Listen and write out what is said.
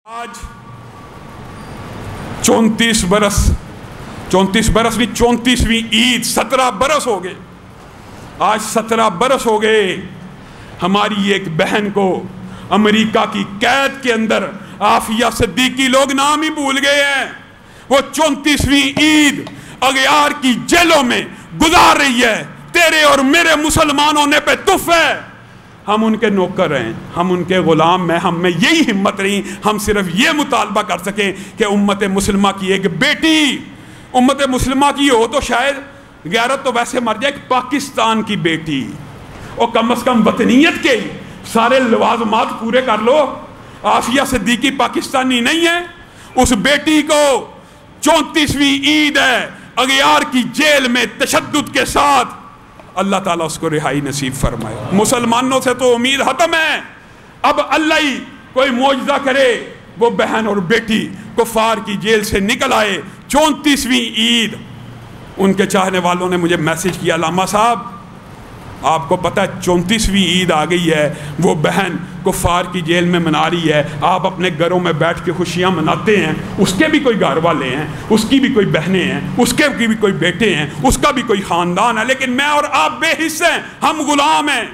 آج 34 برس بھی 34ویں عید 17 برس ہو گئے. آج 17 برس ہو گئے ہماری ایک بہن کو امریکہ کی قید کے اندر عافیہ صدیقی لوگ نام ہی بھول گئے ہیں. وہ 34ویں عید اغیار کی جیلوں میں گزار رہی ہے. تیرے اور میرے مسلمان ہونے پہ تف ہے. ہم ان کے نوکر ہیں, ہم ان کے غلام ہیں. ہم میں یہی ہمت رہی ہم صرف یہ مطالبہ کر سکیں کہ امت مسلمہ کی ایک بیٹی, امت مسلمہ کی ہو تو شاید غیرت تو ویسے مر جائے, ایک پاکستان کی بیٹی, اور کم از کم وطنیت کے سارے لوازمات پورے کر لو. عافیہ صدیقی پاکستانی نہیں ہے. اس بیٹی کو 34ویں عید ہے اغیار کی جیل میں تشدد کے ساتھ. اللہ تعالیٰ اس کو رہائی نصیب فرمائے. مسلمانوں سے تو امید ختم ہے. اب اللہ ہی کوئی معجزہ کرے, وہ بہن اور بیٹی کفار کی جیل سے نکل آئے. 34ویں عید. ان کے چاہنے والوں نے مجھے میسج کیا, علامہ صاحب آپ کو پتہ ہے 34ویں عید آ گئی ہے, وہ بہن کفار کی جیل میں منا رہی ہے, آپ اپنے گھروں میں بیٹھ کے خوشیاں مناتے ہیں. اس کے بھی کوئی گھر والے ہیں, اس کی بھی کوئی بہنیں ہیں, اس کے بھی کوئی بیٹے ہیں, اس کا بھی کوئی خاندان ہے, لیکن میں اور آپ بے حص ہیں, ہم غلام ہیں.